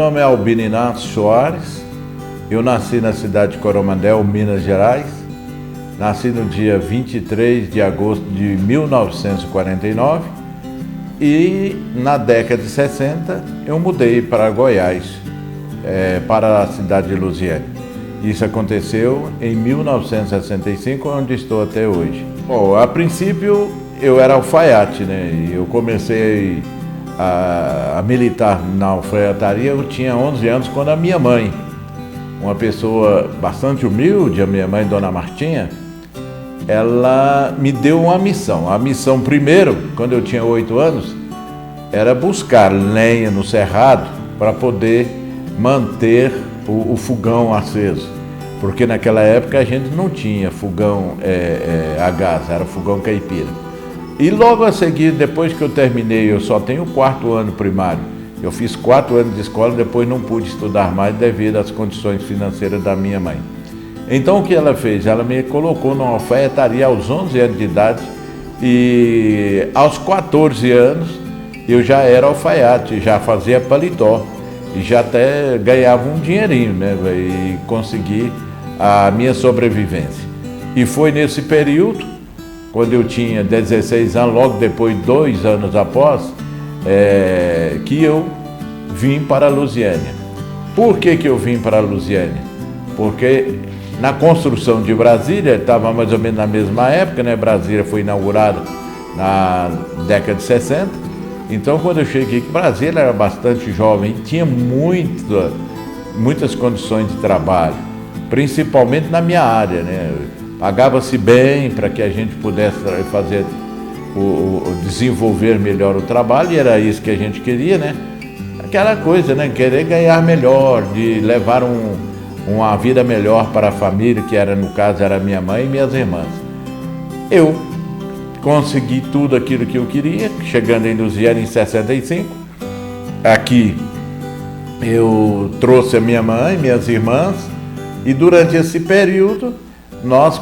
nome é Albino Inácio Soares, eu nasci na cidade de Coromandel, Minas Gerais, nasci no dia 23 de agosto de 1949 e na década de 60 eu mudei para Goiás, para a cidade de Lusiânia. Isso aconteceu em 1965, onde estou até hoje. Bom, a princípio eu era alfaiate, né? Eu comecei a militar na alfaiataria, eu tinha 11 anos, quando a minha mãe, uma pessoa bastante humilde, a minha mãe, Dona Martinha, ela me deu uma missão. A missão primeiro, quando eu tinha 8 anos, era buscar lenha no cerrado para poder manter o fogão aceso. Porque naquela época a gente não tinha fogão a gás, era fogão caipira. E logo a seguir, depois que eu terminei, eu só tenho o 4º ano primário. Eu fiz 4 anos de escola, depois não pude estudar mais devido às condições financeiras da minha mãe. Então o que ela fez? Ela me colocou numa alfaiataria aos 11 anos de idade e aos 14 anos eu já era alfaiate, já fazia paletó e já até ganhava um dinheirinho, né? E consegui a minha sobrevivência. E foi nesse período, quando eu tinha 16 anos, logo depois, 2 anos após, que eu vim para Lusiânia. Por que eu vim para Lusiânia? Porque na construção de Brasília, estava mais ou menos na mesma época, né? Brasília foi inaugurada na década de 60. Então, quando eu cheguei aqui, Brasília era bastante jovem, tinha muitas condições de trabalho, principalmente na minha área, né? Pagava-se bem para que a gente pudesse fazer desenvolver melhor o trabalho, e era isso que a gente queria, né? Aquela coisa, né? Querer ganhar melhor, de levar uma vida melhor para a família, que era, no caso, era minha mãe e minhas irmãs. Eu consegui tudo aquilo que eu queria, chegando em Lusiânia em 65. Aqui eu trouxe a minha mãe, minhas irmãs, e durante esse período, nós,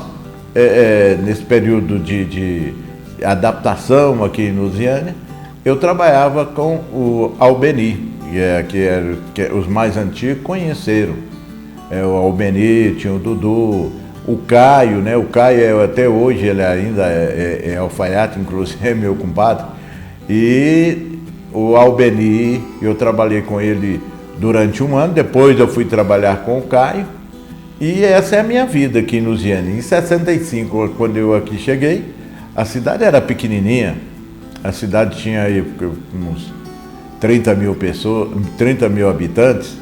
nesse período de adaptação aqui em Lusiânia, eu trabalhava com o Albeni, que os mais antigos conheceram. O Albeni, tinha o Dudu, o Caio, né? O Caio, até hoje, ele ainda é alfaiate, inclusive é meu compadre. E o Albeni, eu trabalhei com ele durante 1 ano, depois eu fui trabalhar com o Caio. E essa é a minha vida aqui em Lusiânia. Em 65, quando eu aqui cheguei, a cidade era pequenininha. A cidade tinha aí uns 30 mil pessoas, 30 mil habitantes.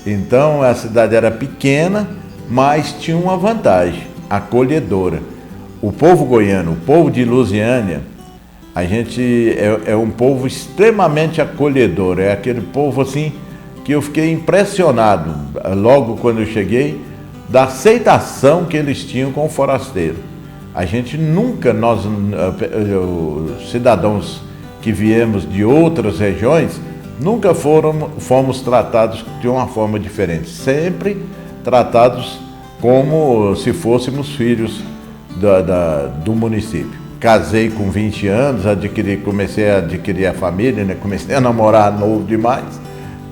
Então a cidade era pequena, mas tinha uma vantagem, acolhedora. O povo goiano, o povo de Lusiânia, a gente é um povo extremamente acolhedor. É aquele povo assim que eu fiquei impressionado logo quando eu cheguei, da aceitação que eles tinham com o forasteiro. A gente nunca, nós cidadãos que viemos de outras regiões, nunca fomos tratados de uma forma diferente, sempre tratados como se fôssemos filhos do município. Casei com 20 anos, comecei a adquirir a família, né? Comecei a namorar novo demais,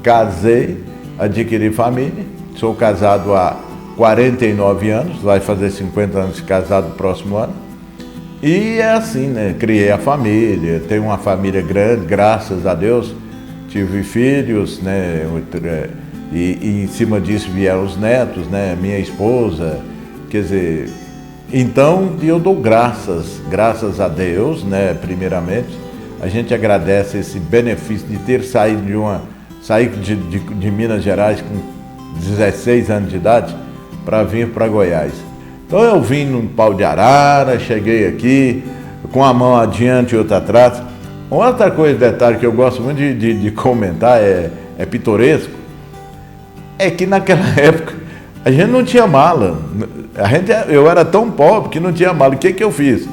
casei, adquiri família, sou casado há 49 anos, vai fazer 50 anos de casado no próximo ano. E é assim, né? Criei a família, tenho uma família grande, graças a Deus. Tive filhos, né? E em cima disso vieram os netos, né? Minha esposa, quer dizer... Então, eu dou graças a Deus, né? Primeiramente. A gente agradece esse benefício de ter saído de Minas Gerais com 16 anos de idade, para vir para Goiás. Então eu vim num pau de arara, cheguei aqui com a mão adiante e outra atrás. Outra coisa, detalhe que eu gosto muito de comentar, é pitoresco, é que naquela época a gente não tinha mala. Eu era tão pobre que não tinha mala. O que eu fiz?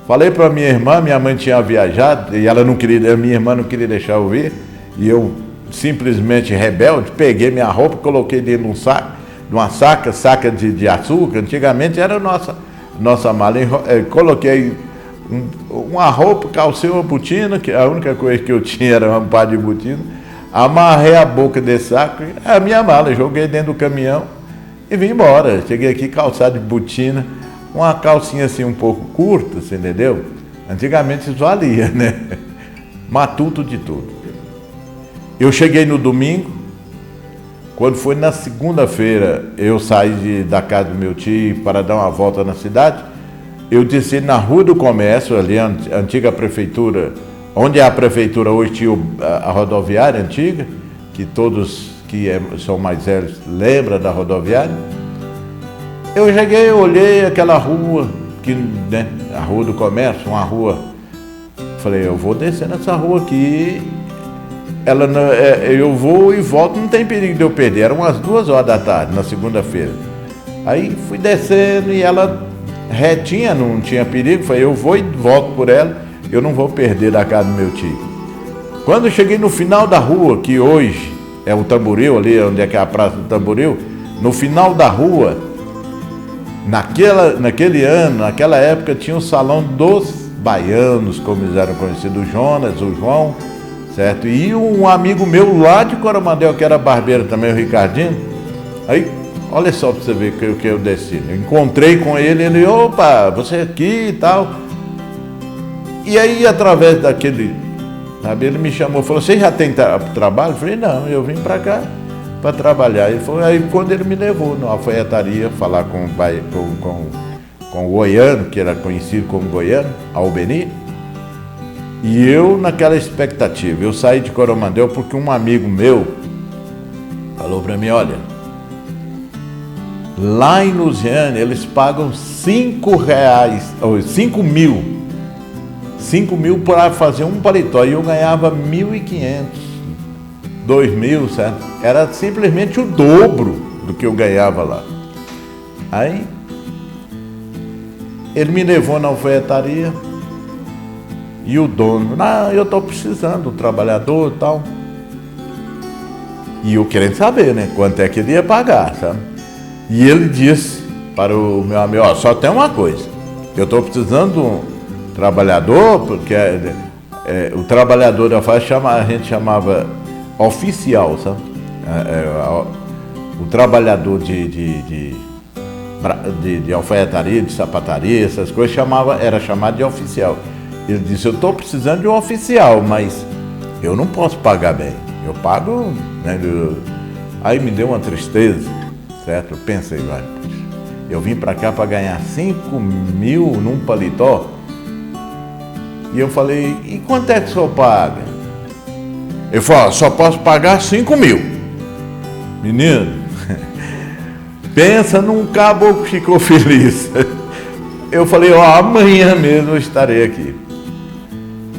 Falei para minha irmã, minha mãe tinha viajado e ela não queria, minha irmã não queria deixar eu vir, e eu simplesmente rebelde, peguei minha roupa, coloquei dentro de um saco, de uma saca de açúcar. Antigamente era nossa mala. Coloquei uma roupa, calcei uma botina, que a única coisa que eu tinha era um par de botina. amarrei a boca desse saco, a minha mala, joguei dentro do caminhão e vim embora. Cheguei aqui calçado de botina, uma calcinha assim um pouco curta, você entendeu? Antigamente isso valia, né? Matuto de tudo. Eu cheguei no domingo, quando foi na segunda-feira, eu saí da casa do meu tio para dar uma volta na cidade. Eu desci na Rua do Comércio, ali a antiga prefeitura, onde é a prefeitura hoje tinha a rodoviária antiga, que todos que são mais velhos lembram da rodoviária. Eu cheguei, olhei aquela rua, né, a Rua do Comércio, uma rua. Falei, eu vou descer nessa rua aqui, eu vou e volto, não tem perigo de eu perder. Eram umas 2 horas da tarde, na segunda-feira. Aí fui descendo e ela retinha, não tinha perigo. Falei, eu vou e volto por ela, eu não vou perder da casa do meu tio. Quando eu cheguei no final da rua, que hoje é o Tamboril, ali onde é que é a Praça do Tamboril, no final da rua, naquele ano, naquela época, tinha o Salão dos Baianos, como eles eram conhecidos, o Jonas, o João, certo? E um amigo meu lá de Coromandel, que era barbeiro também, o Ricardinho. Aí, olha só para você ver que eu desci. Eu encontrei com ele, opa, você aqui e tal. E aí, através daquele, sabe, ele me chamou, falou, você já tem trabalho? Eu falei, não, eu vim para cá para trabalhar. Ele falou, aí quando ele me levou na alfaiataria, falar com o goiano, que era conhecido como goiano, Albeni, e eu naquela expectativa, eu saí de Coromandel porque um amigo meu falou para mim, olha, lá em Lusiânia eles pagam R$5 ou 5 mil para fazer um paletó, e eu ganhava 1.500, 2.000, certo? Era simplesmente o dobro do que eu ganhava lá. Aí ele me levou na alfaiataria e o dono, não, eu estou precisando do trabalhador e tal. E eu querendo saber, né, quanto é que ele ia pagar, sabe? E ele disse para o meu amigo, ó, só tem uma coisa, eu estou precisando de um trabalhador, porque o trabalhador da faixa a gente chamava oficial, sabe? O trabalhador de alfaiataria, de sapataria, essas coisas, era chamado de oficial. Ele disse, eu estou precisando de um oficial, mas eu não posso pagar bem. Eu pago, né? Aí me deu uma tristeza, certo? Eu pensei, eu vim para cá para ganhar 5 mil num paletó. E eu falei, e quanto é que o senhor paga? Ele falou, só posso pagar 5 mil. Menino, pensa num caboclo que ficou feliz. Eu falei, amanhã mesmo eu estarei aqui.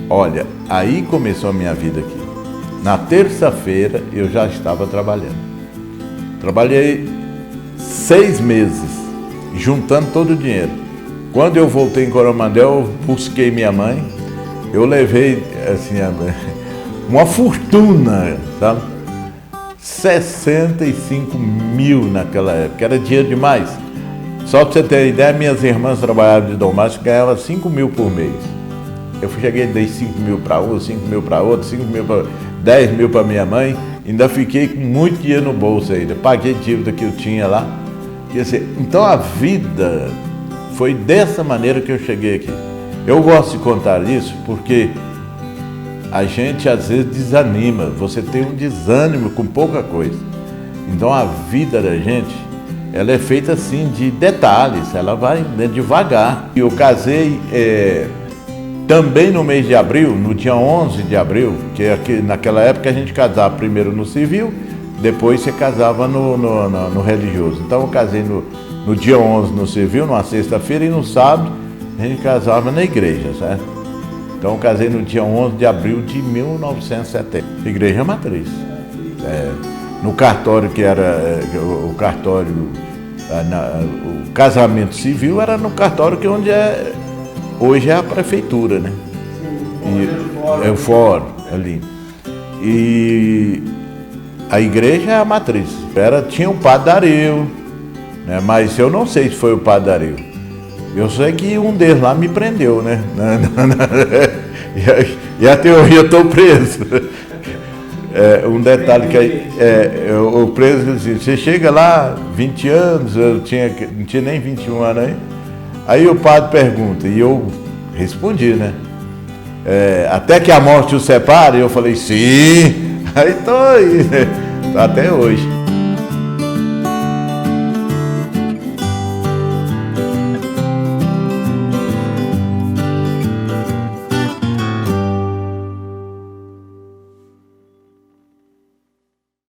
Olha, aí começou a minha vida aqui. Na terça-feira eu já estava trabalhando. Trabalhei 6 meses, juntando todo o dinheiro. Quando eu voltei em Coromandel, eu busquei minha mãe. Eu levei, assim, uma fortuna, sabe? 65 mil naquela época, era dinheiro demais. Só para você ter ideia, minhas irmãs trabalhavam de doméstica e ganhavam 5 mil por mês. Eu cheguei e dei 5 mil para um, 5 mil para outro, 5 mil para 10 mil para minha mãe. Ainda fiquei com muito dinheiro no bolso ainda. Paguei dívida que eu tinha lá. Quer dizer, então a vida foi dessa maneira que eu cheguei aqui. Eu gosto de contar isso porque a gente às vezes desanima. Você tem um desânimo com pouca coisa. Então a vida da gente, ela é feita assim de detalhes, ela vai, né, devagar. Eu casei também no mês de abril, no dia 11 de abril, que naquela época a gente casava primeiro no civil, depois você casava no religioso. Então eu casei no dia 11 no civil, numa sexta-feira, e no sábado a gente casava na igreja, certo? Então eu casei no dia 11 de abril de 1970, igreja matriz. No cartório, que era o cartório, o casamento civil era no cartório que hoje é a prefeitura, né? É o fórum ali. E a igreja é a matriz. Tinha o Padre Dario, né? Mas eu não sei se foi o Padre Dario. Eu sei que um deles lá me prendeu, né? E até hoje eu estou preso. Um detalhe que o preso disse assim, você chega lá, 20 anos, eu não tinha nem 21 anos aí. Aí o padre pergunta, e eu respondi, né? Até que a morte o separe, eu falei, sim, aí tô aí, né? Até hoje.